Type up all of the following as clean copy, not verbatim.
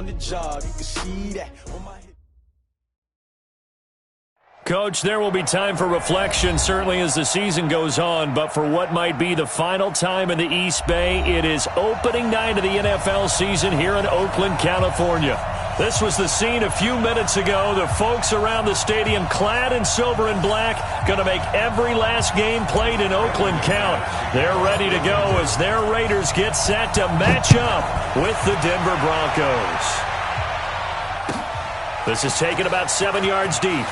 on the job. You can see that on my hip. Coach, there will be time for reflection, certainly as the season goes on, but for what might be the final time in the East Bay, it is opening night of the NFL season here in Oakland, California. This was the scene a few minutes ago. The folks around the stadium clad in silver and black going to make every last game played in Oakland count. They're ready to go as their Raiders get set to match up with the Denver Broncos. This is taken about 7 yards deep.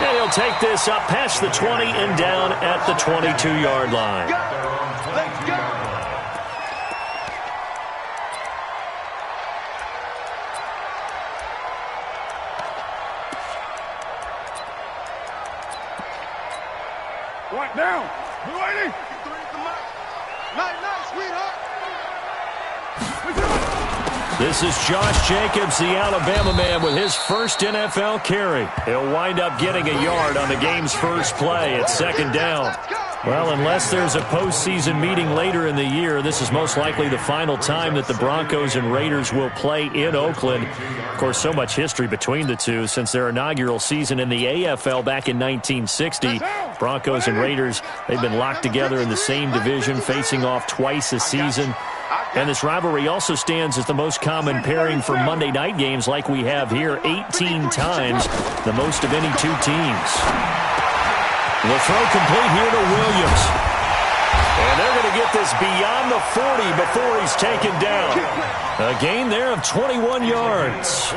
And he'll take this up past the 20 and down at the 22-yard line. Let's go. Right now. You ready? Night, sweetheart. This is Josh Jacobs, the Alabama man, with his first NFL carry. He'll wind up getting a yard on the game's first play at second down. Well, unless there's a postseason meeting later in the year, this is most likely the final time that the Broncos and Raiders will play in Oakland. Of course, so much history between the two since their inaugural season in the AFL back in 1960. Broncos and Raiders, they've been locked together in the same division, facing off twice a season. And this rivalry also stands as the most common pairing for Monday night games like we have here, 18 times, the most of any two teams. The throw complete here to Williams. And they're going to get this beyond the 40 before he's taken down. A gain there of 21 yards.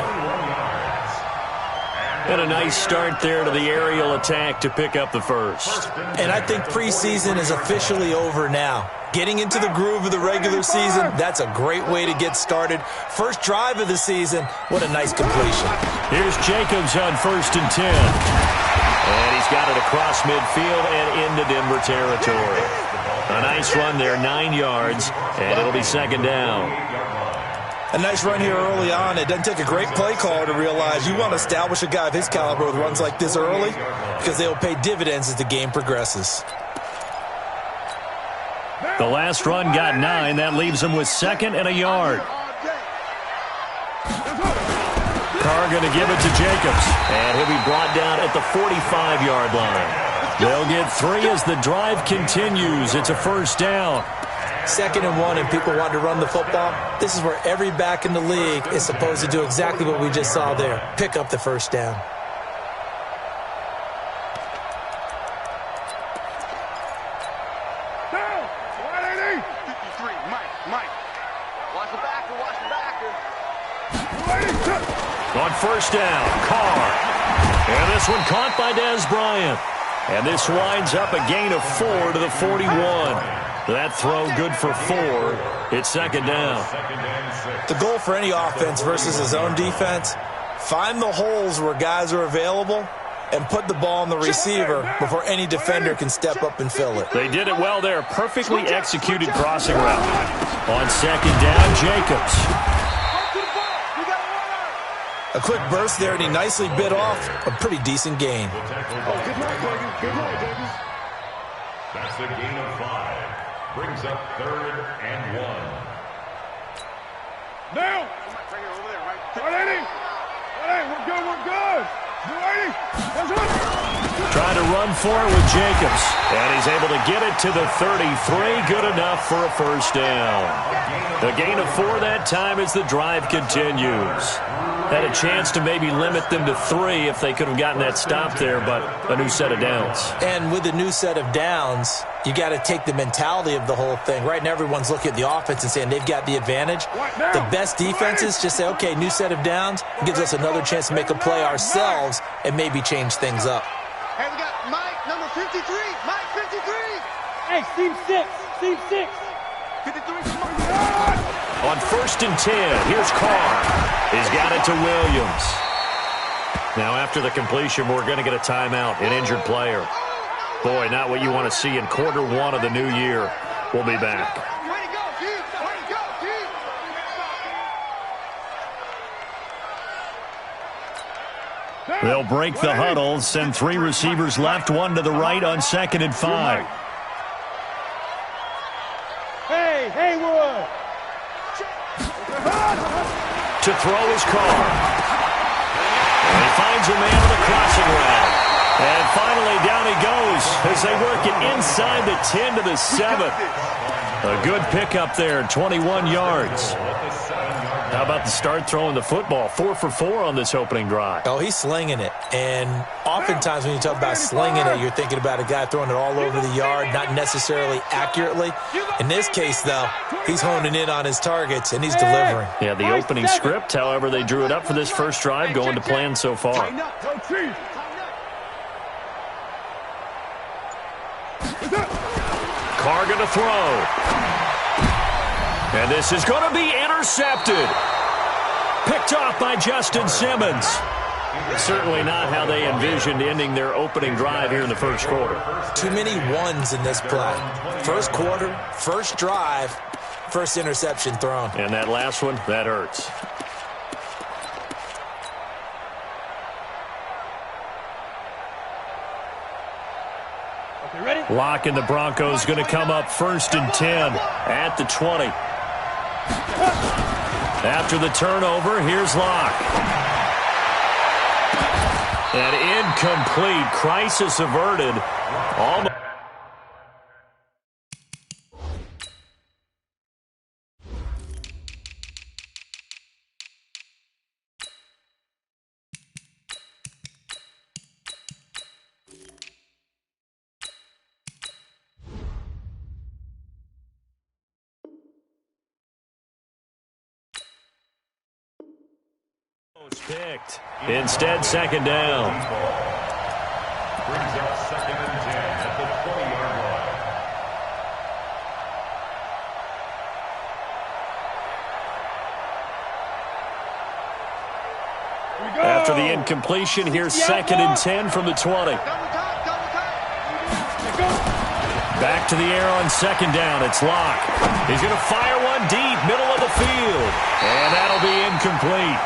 And a nice start there to the aerial attack to pick up the first. And I think preseason is officially over now. Getting into the groove of the regular season, that's a great way to get started. First drive of the season, what a nice completion. Here's Jacobs on 1st and 10. And he's got it across midfield and into Denver territory. A nice run there, 9 yards, and it'll be second down. A nice run here early on. It doesn't take a great play caller to realize you want to establish a guy of his caliber with runs like this early because they will pay dividends as the game progresses. The last run got 9. That leaves him with 2nd and a yard. Carr going to give it to Jacobs. And he'll be brought down at the 45-yard line. They'll get 3 as the drive continues. It's a first down. 2nd and 1 and people want to run the football. This is where every back in the league is supposed to do exactly what we just saw there. Pick up the first down. On first down, Carr. And this one caught by Dez Bryant. And this winds up a gain of 4 to the 41. That throw good for 4. It's second down. The goal for any offense versus his own defense, find the holes where guys are available and put the ball on the receiver before any defender can step up and fill it. They did it well there. Perfectly executed crossing route. On second down, Jacobs. A quick burst there, and he nicely bit off a pretty decent gain. That's a gain of 5. Brings up 3rd and 1. Now! We're good. You ready? Trying to run for it with Jacobs. And he's able to get it to the 33. Good enough for a first down. A gain of 4 that time as the drive continues. Had a chance to maybe limit them to 3 if they could have gotten that stop there, but a new set of downs. And with a new set of downs, you got to take the mentality of the whole thing. Right now, everyone's looking at the offense and saying they've got the advantage. The best defenses just say, okay, new set of downs. It gives us another chance to make a play ourselves and maybe change things up. Hey, we got Mike, number 53. Mike, 53. Hey, team 6. 53. On 1st and 10, here's Carr. He's got it to Williams. Now after the completion, we're going to get a timeout, an injured player. Boy, not what you want to see in quarter 1 of the new year. We'll be back. Way to go, team. Way to go, team. They'll break the huddle, send 3 receivers left, 1 to the right on 2nd and 5. Hey, Haywood. To throw his car. And he finds a man on the crossing route. And finally down he goes as they work it inside the 10 to the 7. A good pickup there, 21 yards. How about the start throwing the football? 4 for 4 on this opening drive. Oh, he's slinging it. And oftentimes when you talk about slinging it, you're thinking about a guy throwing it all over the yard, not necessarily accurately. In this case, though, he's honing in on his targets, and he's delivering. Yeah, the opening script, however, they drew it up for this first drive, going to plan so far. Carr going to throw. And this is going to be intercepted. Picked off by Justin Simmons. Certainly not how they envisioned ending their opening drive here in the first quarter. Too many ones in this play. First quarter, first drive, first interception thrown. And that last one, that hurts. Locke and the Broncos going to come up 1st and 10 at the 20. After the turnover, here's Locke. And incomplete. Crisis averted. Almost. Picked. Instead, second down. Brings up 2nd and 10 at the 20-yard line. After the incompletion, here's 2nd and 10 from the 20. Back to the air on 2nd down. It's Locke. He's going to fire one deep, middle of the field. And that'll be incomplete.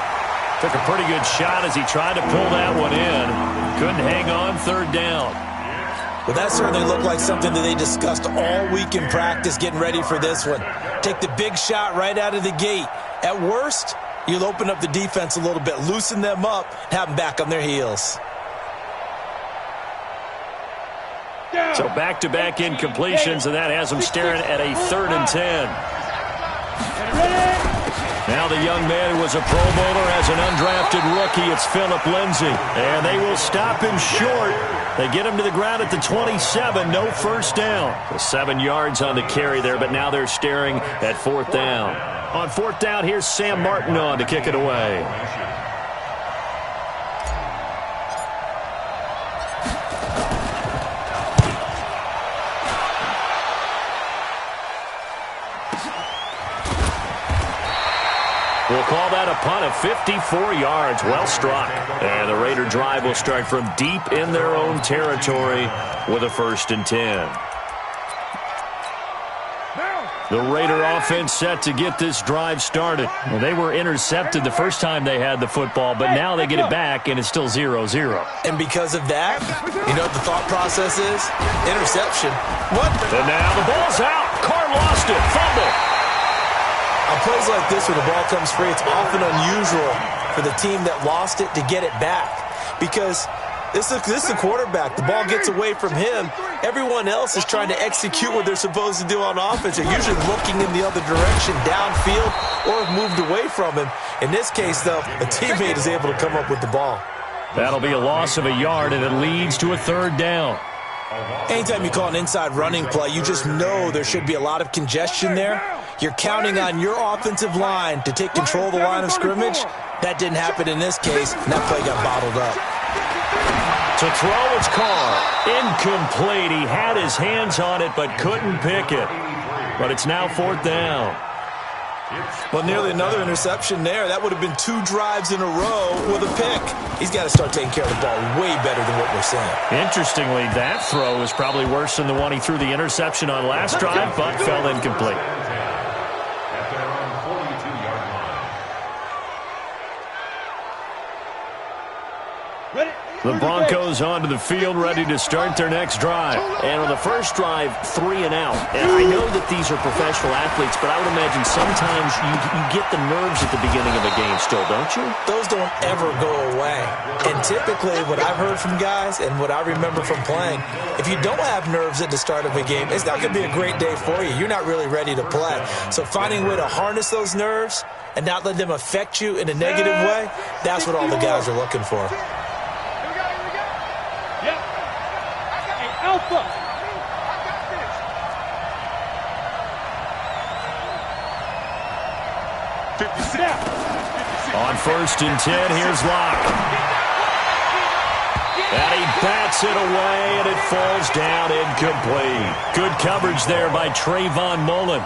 Took a pretty good shot as he tried to pull that one in. Couldn't hang on, 3rd down. Well, that certainly looked like something that they discussed all week in practice, getting ready for this one. Take the big shot right out of the gate. At worst, you'll open up the defense a little bit, loosen them up, have them back on their heels. So back-to-back incompletions, and that has them staring at a 3rd and 10. Now the young man who was a Pro Bowler as an undrafted rookie, it's Phillip Lindsay. And they will stop him short. They get him to the ground at the 27, no first down. 7 yards on the carry there, but now they're staring at 4th down. On 4th down, here's Sam Martin on to kick it away. We'll call that a punt of 54 yards. Well struck. And the Raider drive will start from deep in their own territory with a 1st and 10. The Raider offense set to get this drive started. Well, they were intercepted the first time they had the football, but now they get it back, and it's still 0-0. And because of that, you know what the thought process is? Interception. What? And now the ball's out. Carr lost it. Fumble. On plays like this, when the ball comes free, it's often unusual for the team that lost it to get it back. Because this is the quarterback. The ball gets away from him. Everyone else is trying to execute what they're supposed to do on offense. They're usually looking in the other direction, downfield, or have moved away from him. In this case, though, a teammate is able to come up with the ball. That'll be a loss of a yard, and it leads to a 3rd down. Anytime you call an inside running play, you just know there should be a lot of congestion there. You're counting on your offensive line to take control of the line of scrimmage. That didn't happen in this case, and that play got bottled up. To throw, it's Carr. Incomplete. He had his hands on it, but couldn't pick it. But it's now 4th down. Well, nearly another interception there. That would have been 2 drives in a row with a pick. He's got to start taking care of the ball way better than what we're seeing. Interestingly, that throw is probably worse than the one he threw the interception on last drive, but fell incomplete. At their own 42-yard line. The Broncos onto the field, ready to start their next drive. And on the first drive, 3 and out. And I know that these are professional athletes, but I would imagine sometimes you get the nerves at the beginning of a game still, don't you? Those don't ever go away. And typically, what I've heard from guys and what I remember from playing, if you don't have nerves at the start of a game, it's not going to be a great day for you. You're not really ready to play. So finding a way to harness those nerves and not let them affect you in a negative way, that's what all the guys are looking for. Yep. Hey, Alpha. On 1st and 10, here's Locke. And he bats it away, and it falls down incomplete. Good coverage there by Trayvon Mullen.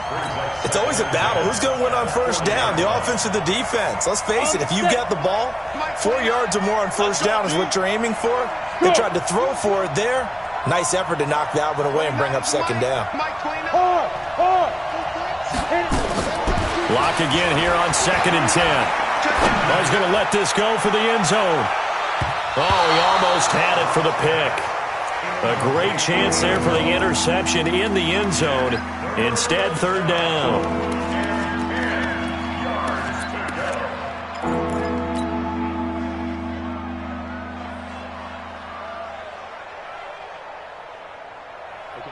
It's always a battle. Who's going to win on first down, the offense or the defense? Let's face it, if you get the ball, 4 yards or more on first down is what you're aiming for. They tried to throw for it there. Nice effort to knock that one away and bring up second down. Locke again here on 2nd and 10. He's going to let this go for the end zone. Oh, he almost had it for the pick. A great chance there for the interception in the end zone. Instead, 3rd down.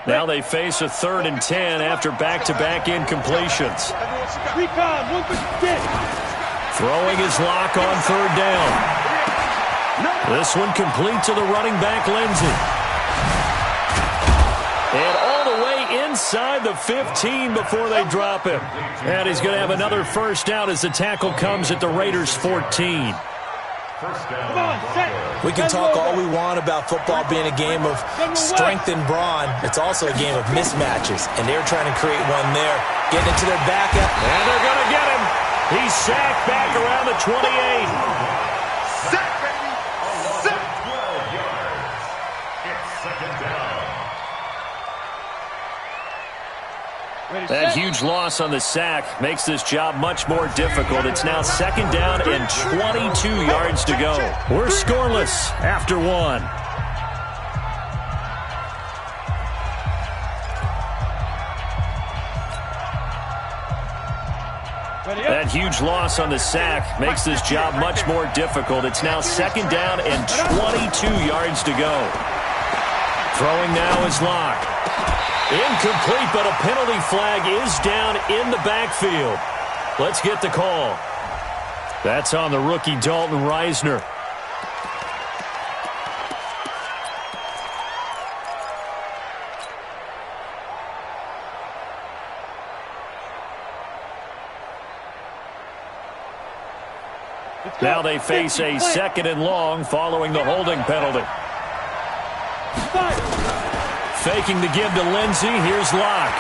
Now they face a 3rd and 10 after back-to-back incompletions. Throwing his Locke on 3rd down. This one complete to the running back, Lindsey. And all the way inside the 15 before they drop him. And he's going to have another first down as the tackle comes at the Raiders' 14. We can talk all we want about football being a game of strength and brawn. It's also a game of mismatches, and they're trying to create one there. Getting into their back. And they're going to get him. He's sacked back around the 28. That huge loss on the sack makes this job much more difficult. It's now 2nd down and 22 yards to go. We're scoreless after 1. That huge loss on the sack makes this job much more difficult. It's now 2nd down and 22 yards to go. Throwing now is Locke. Incomplete, but a penalty flag is down in the backfield. Let's get the call. That's on the rookie Dalton Reisner. Now they face a 2nd and long following the holding penalty. Faking the give to Lindsey. Here's Locke.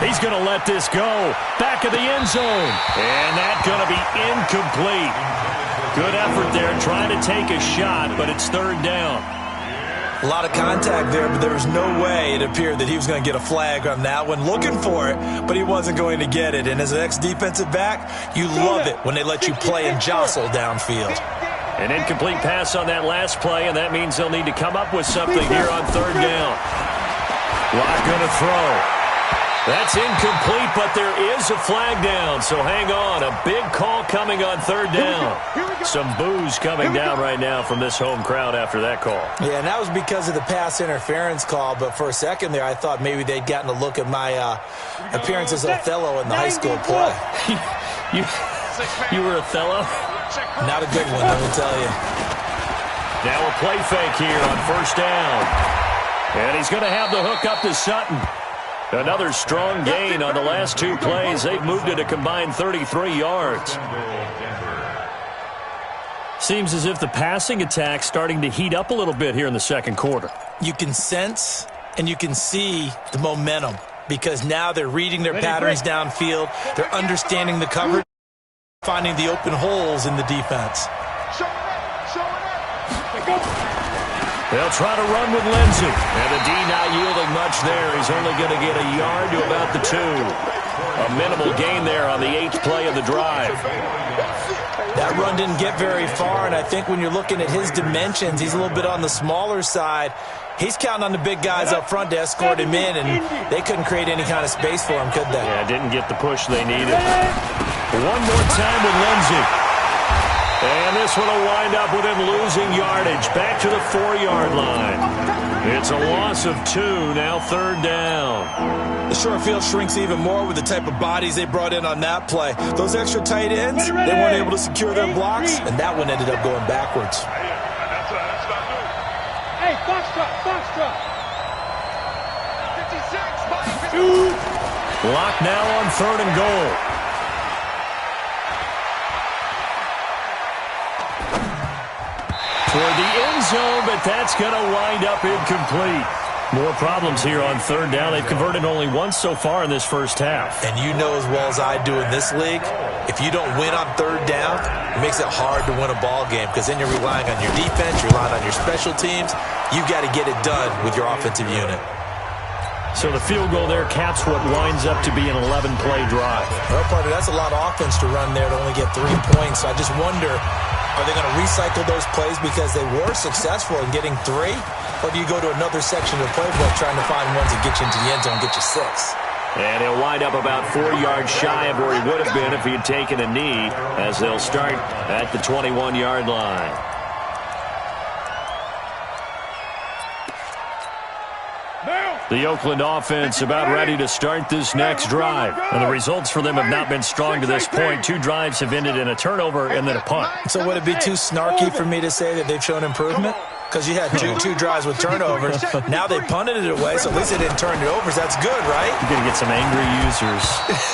He's going to let this go. Back of the end zone. And that's going to be incomplete. Good effort there trying to take a shot, but it's 3rd down. A lot of contact there, but there was no way it appeared that he was going to get a flag on that one. Looking for it, but he wasn't going to get it. And as an ex-defensive back, you love it when they let you play and jostle downfield. An incomplete pass on that last play, and that means they'll need to come up with something here on 3rd down. Locke going to throw. That's incomplete, but there is a flag down, so hang on. A big call coming on 3rd down. Some boos coming down right now from this home crowd after that call. Yeah, and that was because of the pass interference call, but for a second there, I thought maybe they'd gotten a look at my appearance as Othello in the high school play. You were Othello? Not a good one, let me tell you. Now a play fake here on 1st down. And he's going to have the hook up to Sutton. Another strong gain on the last 2 plays. They've moved it a combined 33 yards. Seems as if the passing attack's starting to heat up a little bit here in the 2nd quarter. You can sense and you can see the momentum because now they're reading their patterns downfield. They're understanding the coverage, finding the open holes in the defense. They'll try to run with Lindsey. And the D not yielding much there. He's only going to get a yard to about the 2. A minimal gain there on the 8th play of the drive. That run didn't get very far, and I think when you're looking at his dimensions, he's a little bit on the smaller side. He's counting on the big guys up front to escort him in, and they couldn't create any kind of space for him, could they? Yeah, didn't get the push they needed. One more time with Lindsey. And this one will wind up with him losing yardage. Back to the 4-yard line. It's a loss of 2, now 3rd down. The short field shrinks even more with the type of bodies they brought in on that play. Those extra tight ends, they weren't able to secure their blocks, and that one ended up going backwards. Hey, foxtrot, foxtrot. 56, Lock now on 3rd and goal. For the end zone, but that's going to wind up incomplete. More problems here on 3rd down. They've converted only once so far in this first half. And you know as well as I do in this league, if you don't win on 3rd down, it makes it hard to win a ball game because then you're relying on your defense, you're relying on your special teams. You've got to get it done with your offensive unit. So the field goal there caps what winds up to be an 11-play drive. Well, partner, that's a lot of offense to run there to only get 3 points. So I just wonder, are they going to recycle those plays because they were successful in getting 3? Or do you go to another section of the playbook trying to find ones that get you into the end zone and get you 6? And he'll wind up about 4 yards shy of where he would have been if he had taken a knee, as they'll start at the 21-yard line. The Oakland offense about ready to start this next drive. And the results for them have not been strong to this point. 2 drives have ended in a turnover and then a punt. So would it be too snarky for me to say that they've shown improvement? Because you had two drives with turnovers. Now they punted it away, so at least they didn't turn it over. So that's good, right? You're going to get some angry users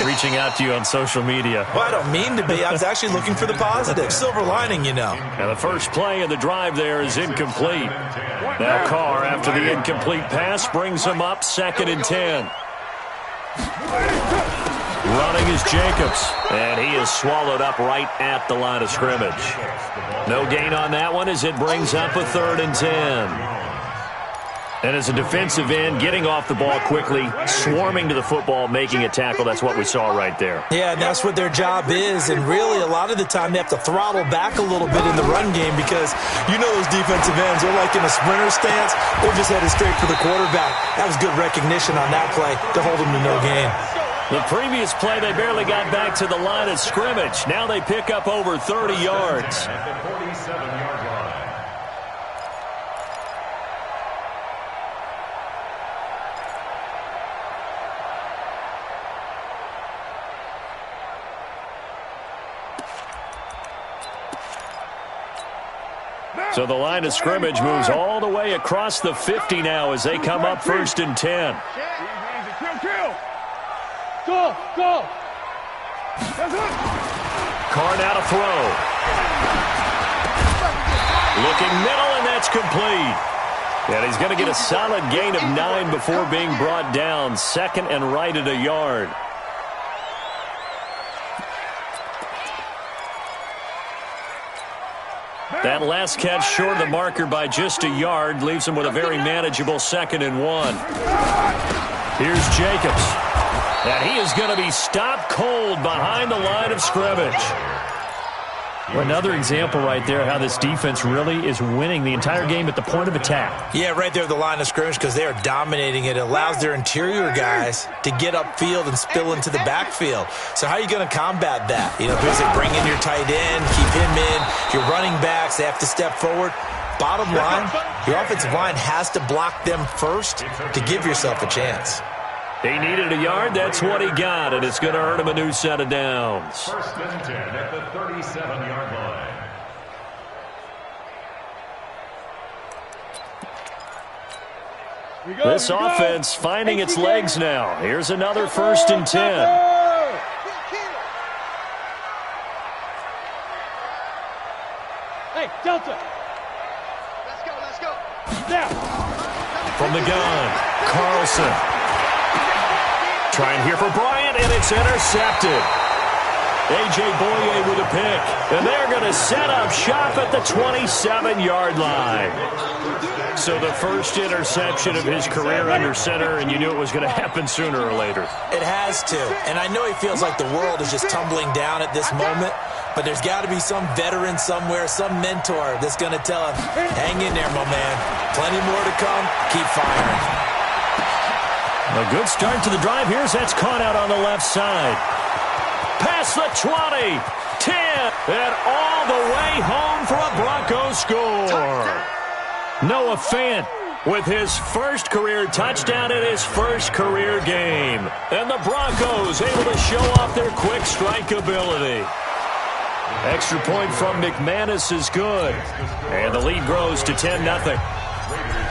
reaching out to you on social media. Well, I don't mean to be. I was actually looking for the positive. Silver lining, you know. And the first play of the drive there is incomplete. Now Carr, after the incomplete pass, brings him up 2nd and 10. Running is Jacobs, and he is swallowed up right at the line of scrimmage. No gain on that one as it brings up a 3rd and 10. And as a defensive end, getting off the ball quickly, swarming to the football, making a tackle, that's what we saw right there. Yeah, and that's what their job is, and really a lot of the time they have to throttle back a little bit in the run game because you know those defensive ends, they're like in a sprinter stance, they're just headed straight for the quarterback. That was good recognition on that play to hold them to no gain. The previous play, they barely got back to the line of scrimmage. Now they pick up over 30 yards. At the 47-yard line. So the line of scrimmage moves all the way across the 50 now as they come up 1st and 10. Go, go. Carr now to throw. Looking middle, and that's complete. And he's going to get a solid gain of 9 before being brought down. 2nd and right at a yard. That last catch short of the marker by just a yard leaves him with a very manageable 2nd and 1. Here's Jacobs. And he is going to be stopped cold behind the line of scrimmage. Well, another example right there how this defense really is winning the entire game at the point of attack. Yeah, right there at the line of scrimmage because they are dominating it. It allows their interior guys to get upfield and spill into the backfield. So how are you going to combat that? You know, basically bring in your tight end, keep him in. Your running backs, they have to step forward. Bottom line, your offensive line has to block them first to give yourself a chance. He needed a yard. That's what he got, and it's going to earn him a new set of downs. 1st and 10 at the 37-yard line. This offense finding its legs now. Here's another 1st and 10. Hey, Delta. Let's go. Now. From the gun, Carlson. Trying here for Bryant, and it's intercepted. A.J. Boye with a pick. And they're going to set up shop at the 27-yard line. So the first interception of his career under center, and you knew it was going to happen sooner or later. It has to. And I know he feels like the world is just tumbling down at this moment. But there's got to be some veteran somewhere, some mentor that's going to tell him, hang in there, my man. Plenty more to come. Keep firing. A good start to the drive. Here's that's caught out on the left side. Past the 20, 10, and all the way home for a Broncos score. Noah Fant with his first career touchdown in his first career game. And the Broncos able to show off their quick strike ability. Extra point from McManus is good. And the lead grows to 10-0.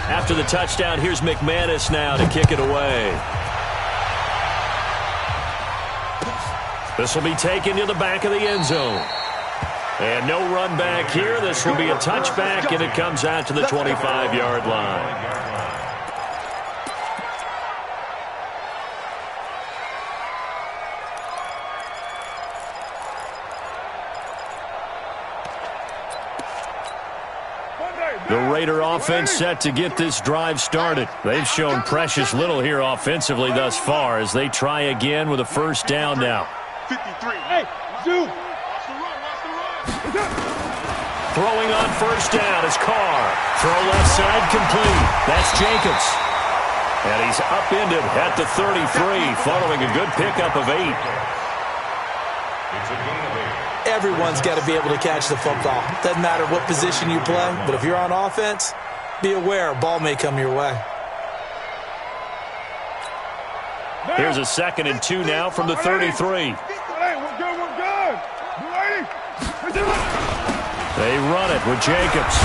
After the touchdown, here's McManus now to kick it away. This will be taken to the back of the end zone. And no run back here. This will be a touchback, and it comes out to the 25-yard line. The Raider offense set to get this drive started. They've shown precious little here offensively thus far as they try again with a first down now. 53. Hey, Zoo. Throwing on first down is Carr. Throw left side complete. That's Jacobs. And he's upended at the 33 following a good pickup of 8. It's a gain of 8. Everyone's got to be able to catch the football. Doesn't matter what position you play, but if you're on offense, be aware a ball may come your way. Here's a 2nd and 2 now from the 33. Hey, we're good, we're good. They run it with Jacobs.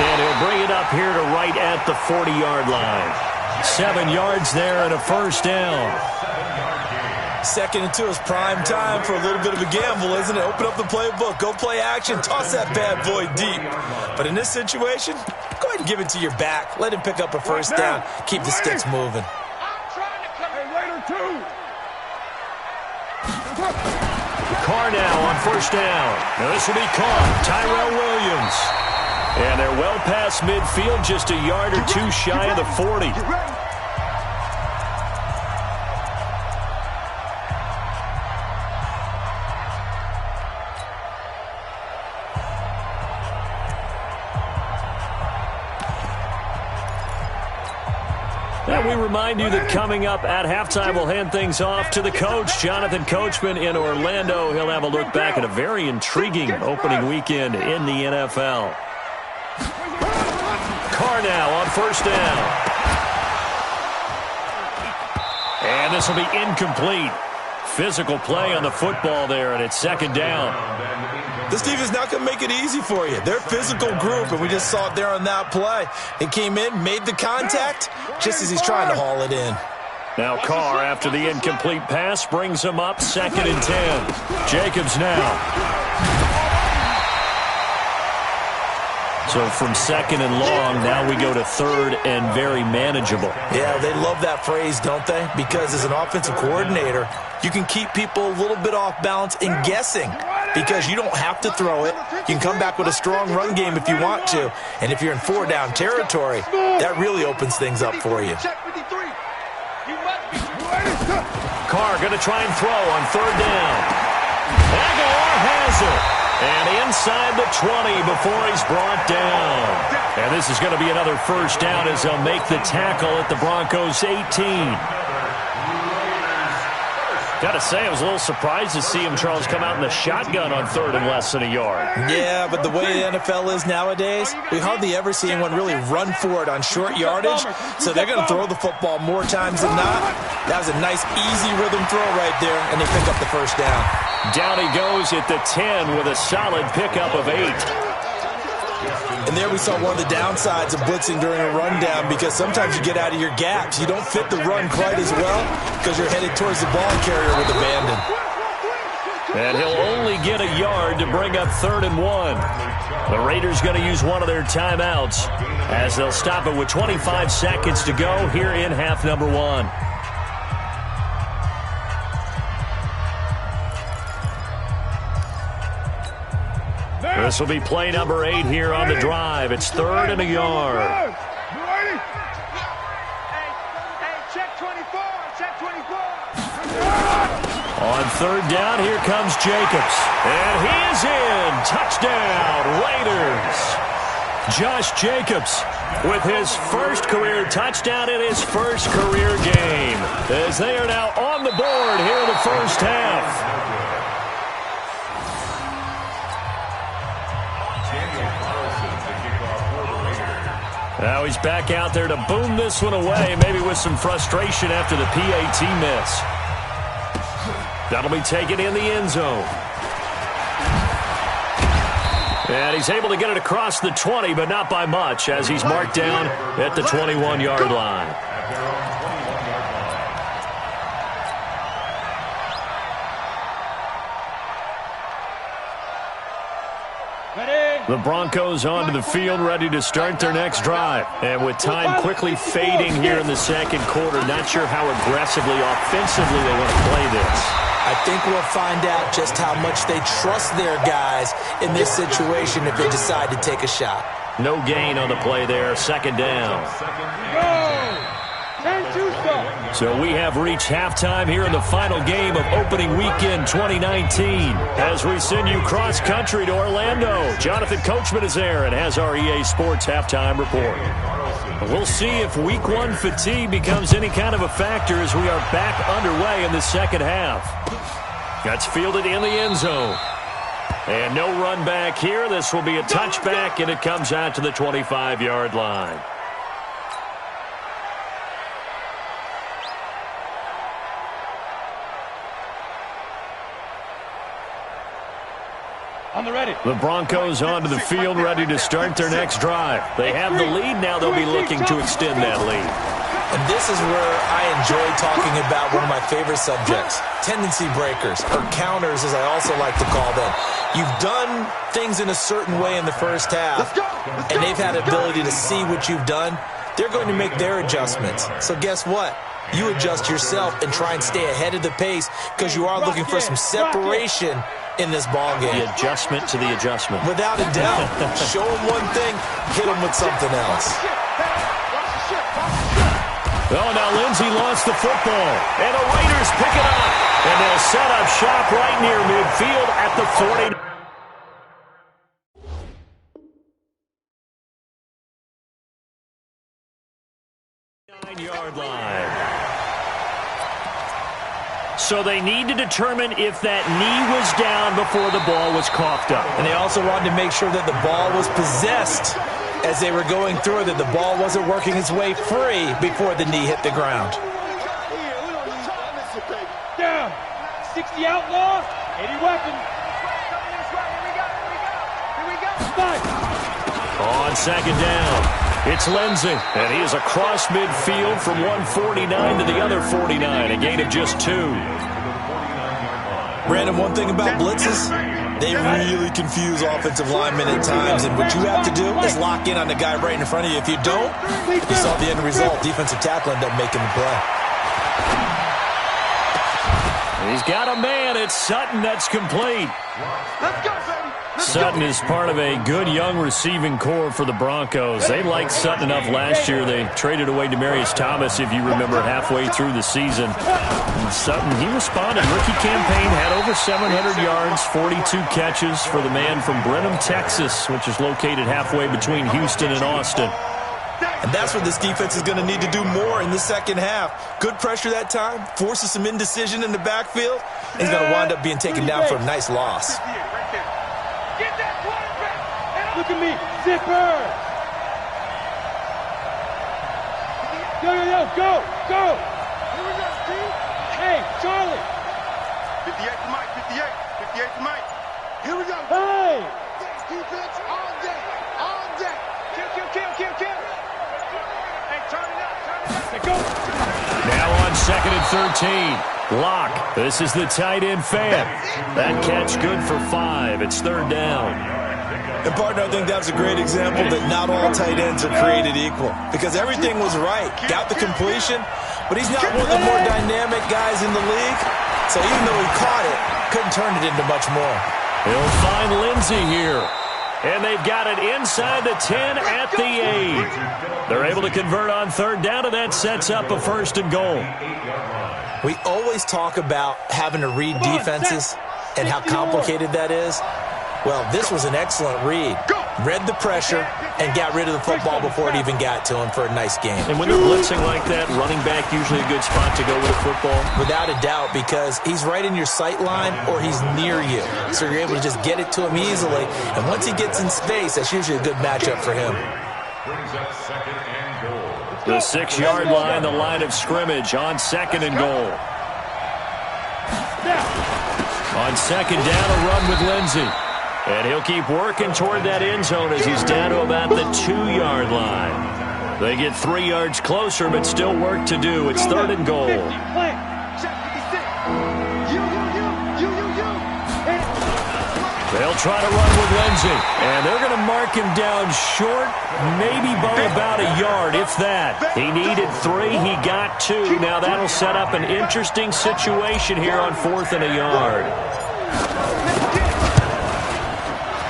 And he'll bring it up here to right at the 40-yard line. 7 yards there and a first down. 2nd and 2 is prime time for a little bit of a gamble, isn't it? Open up the playbook, go play action, toss that bad boy deep. But in this situation, go ahead and give it to your back. Let him pick up a first down. Keep the sticks moving. Carr now on first down. Now this will be caught. Tyrell Williams. And they're well past midfield, just a yard or two shy of the 40. And we remind you that coming up at halftime, we'll hand things off to the coach, Jonathan Coachman in Orlando. He'll have a look back at a very intriguing opening weekend in the NFL. Carr now on first down. And this will be incomplete. Physical play on the football there, and it's 2nd down. This defense is not going to make it easy for you. They're a physical group, and we just saw it there on that play. He came in, made the contact, just as he's trying to haul it in. Now Carr, after the incomplete pass, brings him up 2nd and 10. Jacobs now. So from 2nd and long, now we go to 3rd and very manageable. Yeah, they love that phrase, don't they? Because as an offensive coordinator, you can keep people a little bit off balance and guessing because you don't have to throw it. You can come back with a strong run game if you want to. And if you're in 4-down territory, that really opens things up for you. Carr going to try and throw on 3rd down. Aguilar has it. And inside the 20 before he's brought down. And this is going to be another first down as they'll make the tackle at the Broncos 18. Got to say, I was a little surprised to see him, Charles, come out in the shotgun on 3rd and less than a yard. Yeah, but the way the NFL is nowadays, we hardly ever see anyone really run for it on short yardage. So they're going to throw the football more times than not. That was a nice, easy rhythm throw right there, and they pick up the first down. Down he goes at the 10 with a solid pickup of 8. And there we saw one of the downsides of blitzing during a rundown because sometimes you get out of your gaps. You don't fit the run quite as well because you're headed towards the ball carrier with abandon. And he'll only get a yard to bring up 3rd and 1. The Raiders going to use one of their timeouts as they'll stop it with 25 seconds to go here in half number 1. This will be play number 8 here on the drive. It's 3rd and a yard. You ready? Hey, check 24. Check 24. On 3rd down, here comes Jacobs. And he is in. Touchdown, Raiders. Josh Jacobs with his first career touchdown in his first career game, as they are now on the board here in the first half. Now he's back out there to boom this one away, maybe with some frustration after the PAT miss. That'll be taken in the end zone. And he's able to get it across the 20, but not by much, as he's marked down at the 21-yard line. The Broncos onto the field, ready to start their next drive. And with time quickly fading here in the second quarter, not sure how aggressively, offensively they want to play this. I think we'll find out just how much they trust their guys in this situation if they decide to take a shot. No gain on the play there, 2nd down. So we have reached halftime here in the final game of opening weekend 2019. As we send you cross-country to Orlando, Jonathan Coachman is there and has our EA Sports halftime report. We'll see if Week 1 fatigue becomes any kind of a factor as we are back underway in the second half. That's fielded in the end zone. And no run back here. This will be a touchback, and it comes out to the 25-yard line. The Broncos onto the field, ready to start their next drive. They have the lead. Now they'll be looking to extend that lead. And this is where I enjoy talking about one of my favorite subjects, tendency breakers, or counters, as I also like to call them. You've done things in a certain way in the first half, and they've had the ability to see what you've done. They're going to make their adjustments. So guess what? You adjust yourself and try and stay ahead of the pace because you are looking for some separation in this ball game. The adjustment to the adjustment. Without a doubt. Show them one thing, hit them with something else. Oh, now Lindsey lost the football, and the Raiders pick it up. And they'll set up shop right near midfield at the 49-yard line. So they need to determine if that knee was down before the ball was coughed up. And they also wanted to make sure that the ball was possessed as they were going through, that the ball wasn't working its way free before the knee hit the ground. Down. 60 outlaws, 80 weapons. Here we go. On 2nd down, it's Lindsey, and he is across midfield from 149 to the other 49, a gain of just 2. Brandon, one thing about blitzes, they really confuse offensive linemen at times, and what you have to do is lock in on the guy right in front of you. If you don't, you saw the end result. Defensive tackle ended up making the play. He's got a man. It's Sutton. That's complete. Let's go, baby. Sutton is part of a good young receiving core for the Broncos. They liked Sutton enough last year. They traded away Demaryius Thomas, if you remember, halfway through the season. And Sutton, he responded. Rookie campaign, had over 700 yards, 42 catches for the man from Brenham, Texas, which is located halfway between Houston and Austin. And that's what this defense is going to need to do more in the second half. Good pressure that time, forces some indecision in the backfield, and he's going to wind up being taken down for a nice loss. Look at me, zipper. Yo, go. Here we go, Steve. Hey, Charlie. 58 to Mike, 58 to Mike. Here we go. Hey. Defense all day. Kill. Hey, turn it up. Go. Now on 2nd and 13. Locke. This is the tight end fan. That catch good for 5. It's 3rd down. And, partner, I think that's a great example that not all tight ends are created equal, because everything was right. Got the completion, but he's not one of the more dynamic guys in the league. So even though he caught it, couldn't turn it into much more. He'll find Lindsey here. And they've got it inside the 10 at the 8. They're able to convert on third down, and that sets up a 1st and goal. We always talk about having to read defenses and how complicated that is. Well, this was an excellent read. Read the pressure and got rid of the football before it even got to him for a nice game. And when they're blitzing like that, running back usually a good spot to go with a football? Without a doubt, because he's right in your sight line or he's near you. So you're able to just get it to him easily. And once he gets in space, that's usually a good matchup for him. Brings up 2nd and goal. The 6-yard line, the line of scrimmage on 2nd and goal. On 2nd down, a run with Lindsey. And he'll keep working toward that end zone as he's down to about the 2-yard line. They get 3 yards closer, but still work to do. It's 3rd and goal. They'll try to run with Lindsey. And they're going to mark him down short, maybe by about a yard, if that. He needed 3. He got 2. Now that'll set up an interesting situation here on 4th and a yard.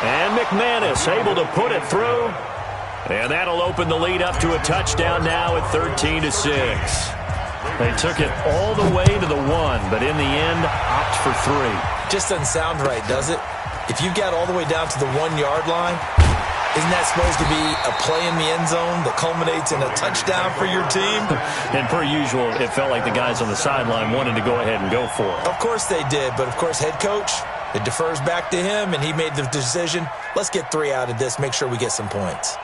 And McManus able to put it through. And that'll open the lead up to a touchdown now at 13-6. They took it all the way to the 1, but in the end, opt for 3. Just doesn't sound right, does it? If you got all the way down to the 1-yard line, isn't that supposed to be a play in the end zone that culminates in a touchdown for your team? And per usual, it felt like the guys on the sideline wanted to go ahead and go for it. Of course they did, but of course head coach, it defers back to him, and he made the decision, let's get 3 out of this, make sure we get some points.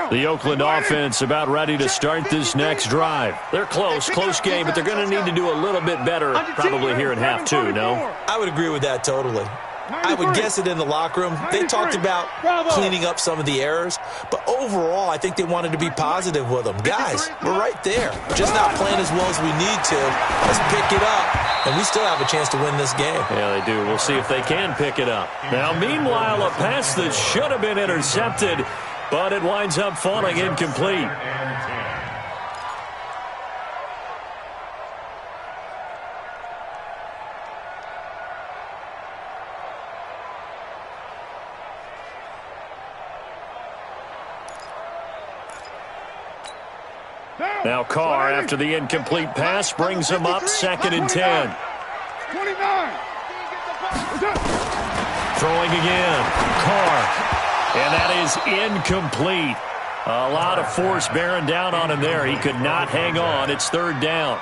The Oakland offense about ready to start this next drive. They're close game, but they're going to need to do a little bit better probably here in half 2, no? I would agree with that totally. I would guess it in the locker room. They talked about cleaning up some of the errors, but overall, I think they wanted to be positive with them. Guys, we're right there. Just not playing as well as we need to. Let's pick it up, and we still have a chance to win this game. Yeah, they do. We'll see if they can pick it up. Now, meanwhile, a pass that should have been intercepted, but it winds up falling incomplete. Now Carr, after the incomplete pass, brings him up 2nd and 10. 29. Throwing again. Carr. And that is incomplete. A lot of force bearing down on him there. He could not hang on. It's 3rd down.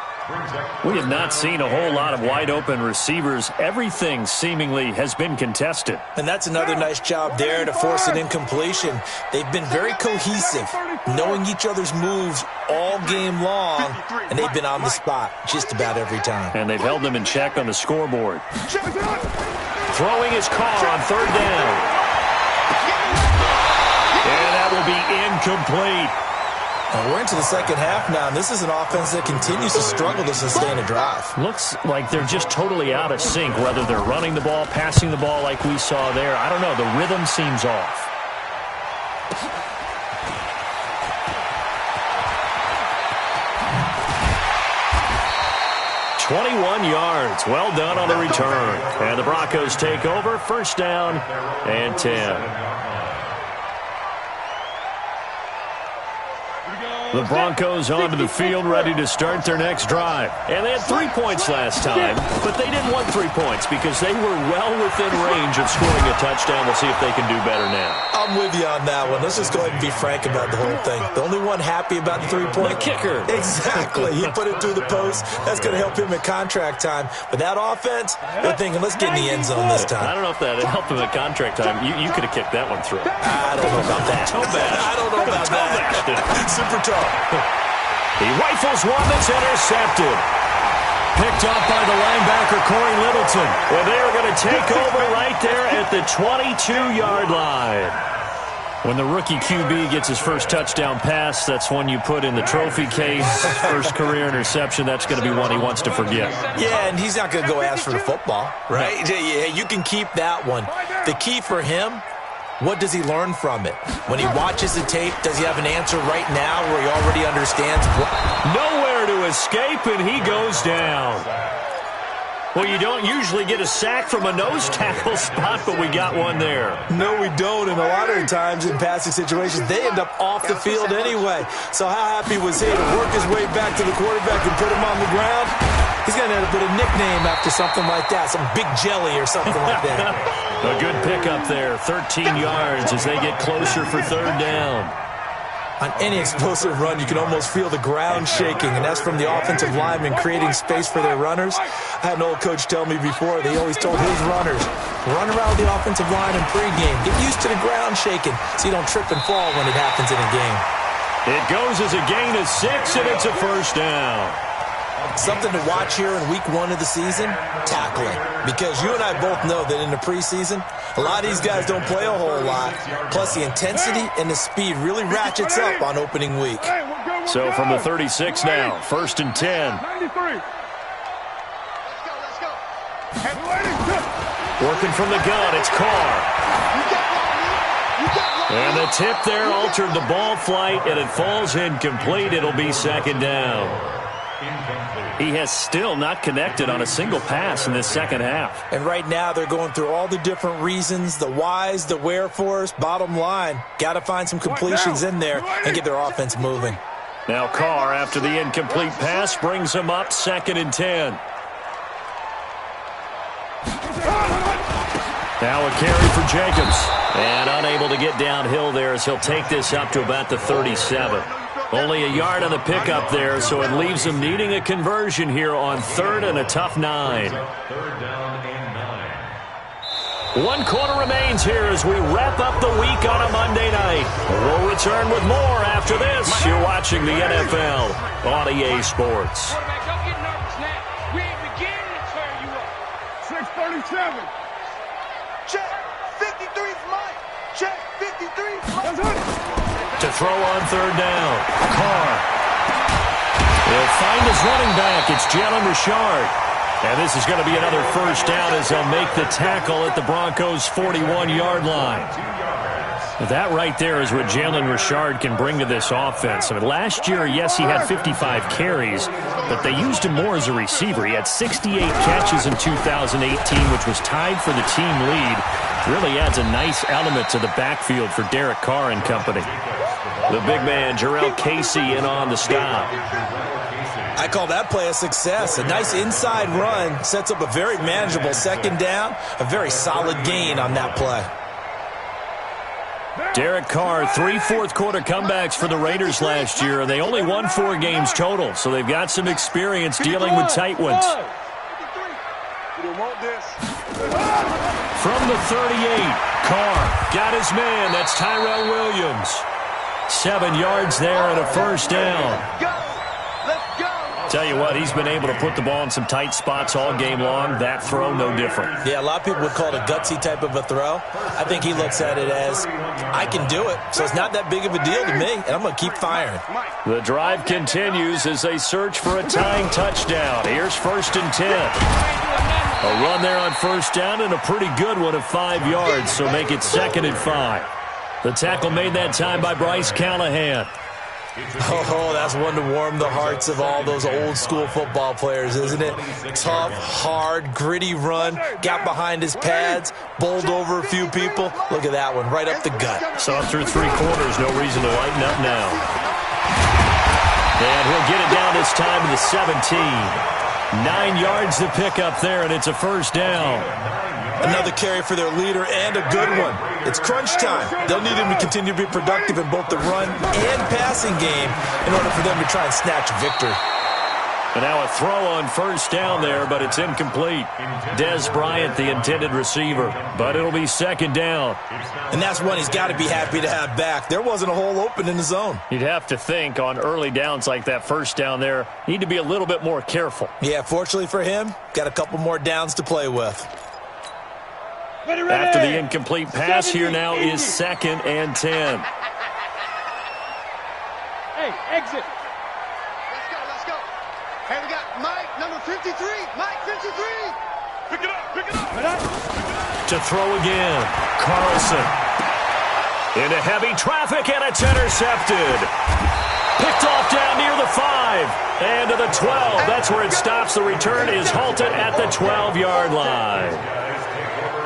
We have not seen a whole lot of wide-open receivers. Everything seemingly has been contested. And that's another nice job there to force an incompletion. They've been very cohesive, knowing each other's moves all game long, and they've been on the spot just about every time. And they've held them in check on the scoreboard. Throwing his Carr on 3rd down. And that will be incomplete. And we're into the second half now, and this is an offense that continues to struggle to sustain a drive. Looks like they're just totally out of sync, whether they're running the ball, passing the ball like we saw there. I don't know. The rhythm seems off. "21 yards. Well done on the return. And the Broncos take over. 1st down and 10. The Broncos onto the field, ready to start their next drive. And they had 3 points last time, but they didn't want 3 points because they were well within range of scoring a touchdown. We'll see if they can do better now. I'm with you on that one. Let's just go ahead and be frank about the whole thing. The only one happy about the 3-point. The kicker. Exactly. He put it through the post. That's going to help him at contract time. But that offense, they're thinking, let's get in the end zone this time. I don't know if that helped him at contract time. You could have kicked that one through. I don't know about that. I don't know about that. Super tough. He rifles one that's intercepted. Picked up by the linebacker, Corey Littleton. Well, they are going to take over right there at the 22-yard line. When the rookie QB gets his first touchdown pass, that's one you put in the trophy case. First career interception, that's going to be one he wants to forget. Yeah, and he's not going to go ask for the football, right? No. Yeah, you can keep that one. The key for him, what does he learn from it? When he watches the tape, does he have an answer right now where he already understands? Nowhere to escape, and he goes down. Well, you don't usually get a sack from a nose tackle spot, but we got one there. No, we don't, and a lot of the times in passing situations, they end up off the field anyway. So how happy was he to work his way back to the quarterback and put him on the ground? He's going to end up with a nickname after something like that, some Big Jelly or something like that. A good pickup there, 13 yards as they get closer for third down. On any explosive run, you can almost feel the ground shaking, and that's from the offensive linemen creating space for their runners. I had an old coach tell me before, they always told his runners, run around the offensive line in pregame. Get used to the ground shaking so you don't trip and fall when it happens in a game. It goes as a gain of 6, and it's a first down. Something to watch here in week 1 of the season, tackling. Because you and I both know that in the preseason, a lot of these guys don't play a whole lot. Plus, the intensity and the speed really ratchets up on opening week. So from the 36 now, 1st and 10. Working from the gun, it's Carr. And the tip there altered the ball flight, and it falls incomplete. It'll be second down. He has still not connected on a single pass in this second half. And right now they're going through all the different reasons, the whys, the wherefores. Bottom line, got to find some completions in there and get their offense moving. Now Carr, after the incomplete pass, brings him up 2nd and 10. Now a carry for Jacobs. And unable to get downhill there as he'll take this up to about the 37. Only a yard on the pickup there, so it leaves him needing a conversion here on 3rd and a tough 9. 1 quarter remains here as we wrap up the week on a Monday night. We'll return with more after this. You're watching the NFL on EA Sports. Quarterback, don't get nervous now. We ain't beginning to tear you up. 637. Check. 53's Mike. Check. 53's Mike. To throw on 3rd down. Carr. He'll find his running back. It's Jalen Richard. And this is going to be another first down as they'll make the tackle at the Broncos' 41-yard line. That right there is what Jalen Richard can bring to this offense. I mean, last year, yes, he had 55 carries, but they used him more as a receiver. He had 68 catches in 2018, which was tied for the team lead. Really adds a nice element to the backfield for Derek Carr and company. The big man, Jarrell Casey, in on the stop. I call that play a success. A nice inside run sets up a very manageable second down. A very solid gain on that play. Derek Carr, 3 fourth-quarter comebacks for the Raiders last year, and they only won 4 games total, so they've got some experience dealing with tight ones. From the 38, Carr got his man. That's Tyrell Williams. 7 yards there and a first down. Tell you what, he's been able to put the ball in some tight spots all game long. That throw, no different. Yeah, a lot of people would call it a gutsy type of a throw. I think he looks at it as, I can do it, so it's not that big of a deal to me, and I'm going to keep firing. The drive continues as they search for a tying touchdown. Here's 1st and 10. A run there on first down and a pretty good one of 5 yards, so make it 2nd and 5. The tackle made that time by Bryce Callahan. Oh, that's one to warm the hearts of all those old-school football players, isn't it? Tough, hard, gritty run, got behind his pads, bowled over a few people. Look at that one, right up the gut. Saw through 3 quarters, no reason to lighten up now. And he'll get it down this time to the 17. 9 yards to pick up there, and it's a first down. Another carry for their leader and a good one. It's crunch time. They'll need him to continue to be productive in both the run and passing game in order for them to try and snatch victory. And now a throw on first down there, but it's incomplete. Dez Bryant, the intended receiver, but it'll be 2nd down. And that's one he's got to be happy to have back. There wasn't a hole open in the zone. You'd have to think on early downs like that first down there, need to be a little bit more careful. Yeah, fortunately for him, got a couple more downs to play with. After the incomplete pass, here now is 2nd and 10. Hey, exit. Let's go. Hey, we got Mike, number 53. Mike, 53. Pick it up. To throw again, Carlson. Into heavy traffic, and it's intercepted. Picked off down near the 5. And to the the 12. That's where it stops. The return is halted at the 12-yard line.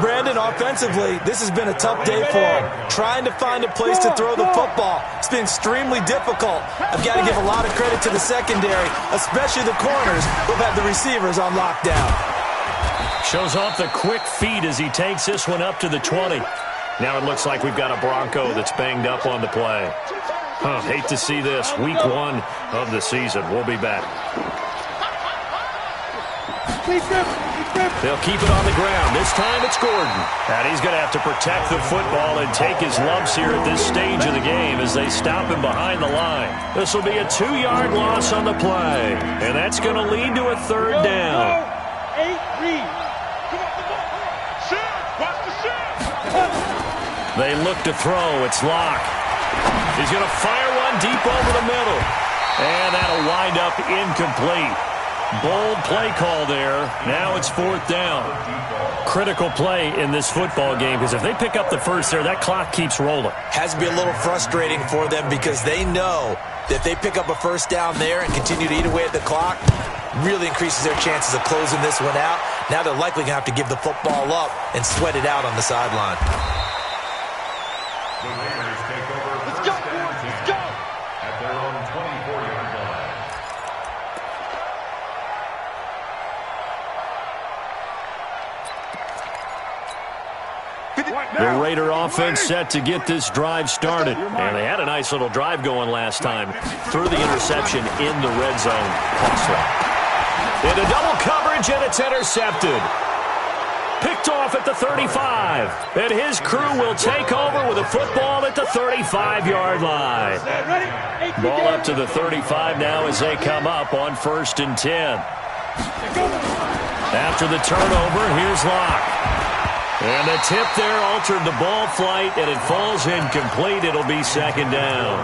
Brandon, offensively, this has been a tough day for him. Trying to find a place to throw the football. It's been extremely difficult. I've got to give a lot of credit to the secondary, especially the corners who've had the receivers on lockdown. Shows off the quick feet as he takes this one up to the 20. Now it looks like we've got a Bronco that's banged up on the play. Hate to see this. Week 1 of the season. We'll be back. They'll keep it on the ground. This time it's Gordon. And he's going to have to protect the football and take his lumps here at this stage of the game as they stop him behind the line. This will be a 2-yard loss on the play. And that's going to lead to a 3rd down. 8-3. They look to throw. It's Locke. He's going to fire one deep over the middle. And that'll wind up incomplete. Bold play call there. Now it's 4th down. Critical play in this football game because if they pick up the first there, that clock keeps rolling. Has to be a little frustrating for them because they know that if they pick up a first down there and continue to eat away at the clock, really increases their chances of closing this one out. Now they're likely going to have to give the football up and sweat it out on the sideline. The Raiders take over. Let's go! Let's go! At their own 24-yard line. The Raider offense set to get this drive started. And they had a nice little drive going last time. Threw the interception in the red zone. Into double coverage, and it's intercepted. Picked off at the 35. And his crew will take over with a football at the 35-yard line. Ball up to the 35 now as they come up on 1st and 10. After the turnover, here's Locke. And the tip there altered the ball flight, and it falls incomplete. It'll be 2nd down.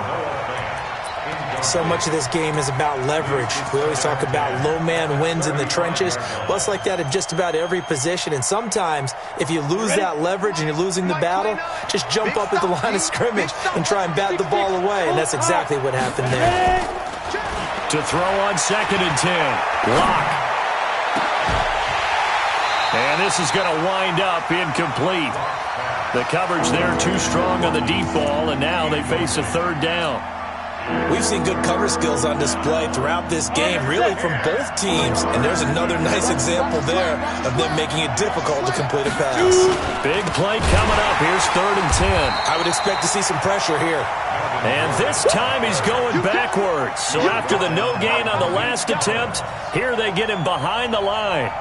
So much of this game is about leverage. We always talk about low man wins in the trenches. Well, it's like that in just about every position. And sometimes, if you lose that leverage and you're losing the battle, just jump up at the line of scrimmage and try and bat the ball away. And that's exactly what happened there. To throw on 2nd and 10. Locke. And this is going to wind up incomplete. The coverage there too strong on the deep ball, and now they face a 3rd down. We've seen good cover skills on display throughout this game, really from both teams. And there's another nice example there of them making it difficult to complete a pass. Big play coming up. Here's 3rd and 10. I would expect to see some pressure here. And this time he's going backwards. So after the no gain on the last attempt, here they get him behind the line.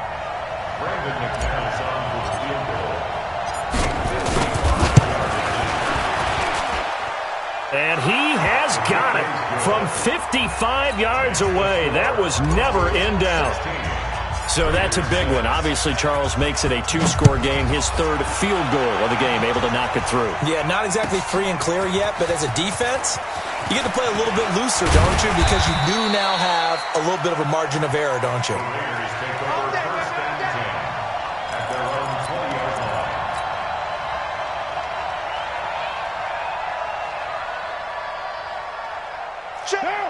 And he has got it from 55 yards away. That was never in doubt. So that's a big one. Obviously, Charles makes it a 2-score game, his 3rd field goal of the game, able to knock it through. Yeah, not exactly free and clear yet, but as a defense, you get to play a little bit looser, don't you? Because you do now have a little bit of a margin of error, don't you?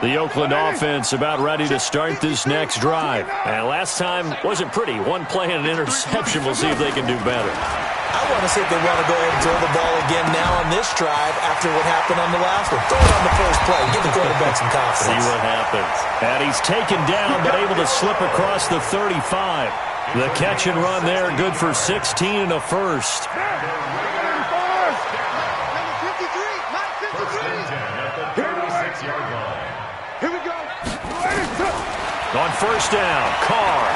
The Oakland offense about ready to start this next drive. And last time wasn't pretty. One play and an interception. We'll see if they can do better. I want to see if they want to go ahead and throw the ball again now on this drive after what happened on the last one. Throw it on the first play. Give the quarterback some confidence. See what happens. And he's taken down but able to slip across the 35. The catch and run there, good for 16 and a first. On 1st down, Carr.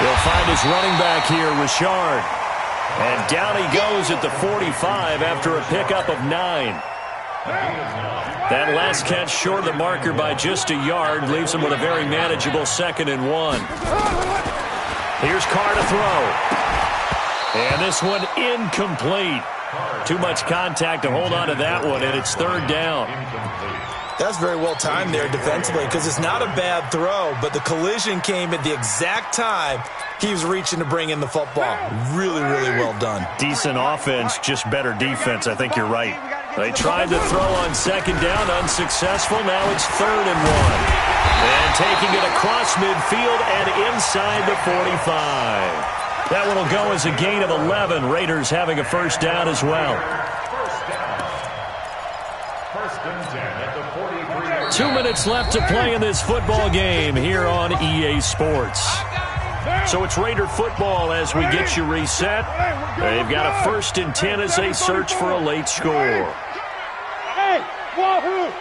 He'll find his running back here, Richard. And down he goes at the 45 after a pickup of 9. That last catch short of the marker by just a yard leaves him with a very manageable 2nd and 1. Here's Carr to throw. And this one incomplete. Too much contact to hold on to that one, and it's 3rd down. That's very well timed there defensively because it's not a bad throw, but the collision came at the exact time he was reaching to bring in the football. Really, really well done. Decent offense, just better defense. I think you're right. They tried to throw on 2nd down, unsuccessful. Now it's 3rd and 1. And taking it across midfield and inside the 45. That one will go as a gain of 11. Raiders having a first down as well. First and 10 at the 43. 2 minutes left to play in this football game here on EA Sports. So it's Raider football as we get you reset. They've got a first and 10 as they search for a late score. Hey, wahoo!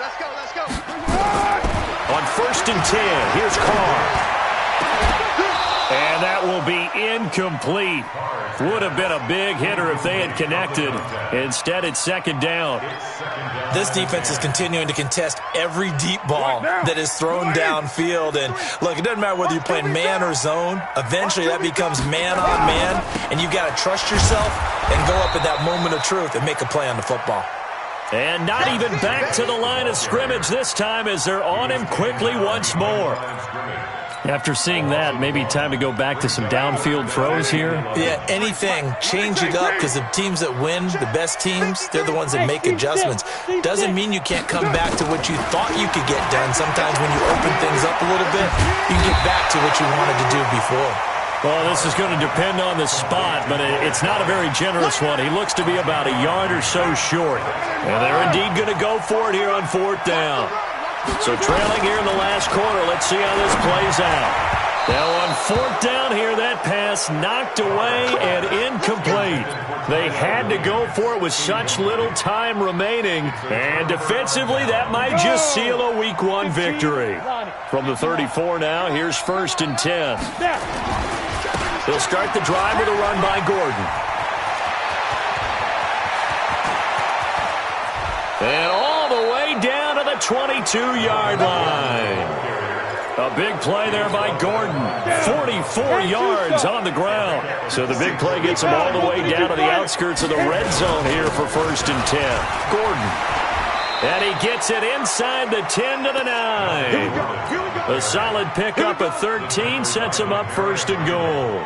Let's go, let's go. On first and 10, here's Carr. And that will be incomplete. Would have been a big hitter if they had connected. Instead, it's second down. This defense is continuing to contest every deep ball that is thrown downfield. And, look, it doesn't matter whether you're playing man or zone. Eventually, that becomes man on man. And you've got to trust yourself and go up at that moment of truth and make a play on the football. And not even back to the line of scrimmage this time as they're on him quickly once more. After seeing that, maybe time to go back to some downfield throws here. Yeah, anything. Change it up because the teams that win, the best teams, they're the ones that make adjustments. Doesn't mean you can't come back to what you thought you could get done. Sometimes when you open things up a little bit, you can get back to what you wanted to do before. Well, this is going to depend on the spot, but it's not a very generous one. He looks to be about a yard or so short. And they're indeed going to go for it here on fourth down. So trailing here in the last quarter, let's see how this plays out. Now on fourth down here, that pass knocked away and incomplete. They had to go for it with such little time remaining. And defensively, that might just seal a Week 1 victory. From the 34 now, here's first and 10. He'll start the drive with a run by Gordon. And all the way down to the 22-yard line. A big play there by Gordon. 44 yards on the ground. So the big play gets him all the way down to the outskirts of the red zone here for first and 10. Gordon. And he gets it inside the 10 to the 9. A solid pickup of 13 sets him up first and goal.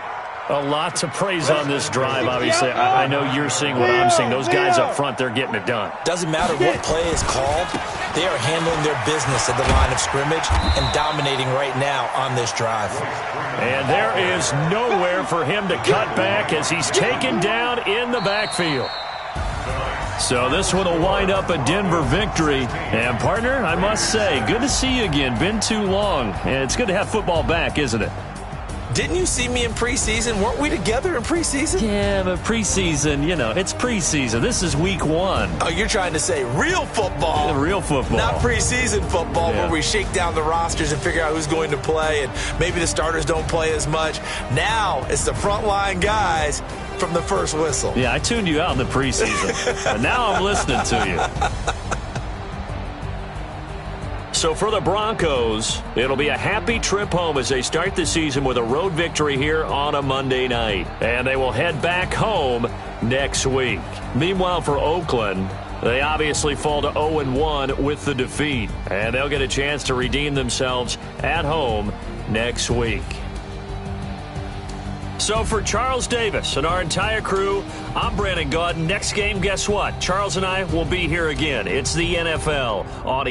A lot to praise on this drive, obviously. I know you're seeing what I'm seeing. Those guys up front, they're getting it done. Doesn't matter what play is called. They are handling their business at the line of scrimmage and dominating right now on this drive. And there is nowhere for him to cut back as he's taken down in the backfield. So this one will wind up a Denver victory. And, partner, I must say, good to see you again. Been too long. And it's good to have football back, isn't it? Didn't you see me in preseason? Weren't we together in preseason? Yeah, but preseason, you know, it's preseason. This is Week 1. Oh, you're trying to say real football. Yeah, real football. Not preseason football where we shake down the rosters and figure out who's going to play, and maybe the starters don't play as much. Now it's the frontline guys from the first whistle. Yeah, I tuned you out in the preseason, but now I'm listening to you. So for the Broncos, it'll be a happy trip home as they start the season with a road victory here on a Monday night. And they will head back home next week. Meanwhile, for Oakland, they obviously fall to 0-1 with the defeat. And they'll get a chance to redeem themselves at home next week. So for Charles Davis and our entire crew, I'm Brandon Gaudin. Next game, guess what? Charles and I will be here again. It's the NFL on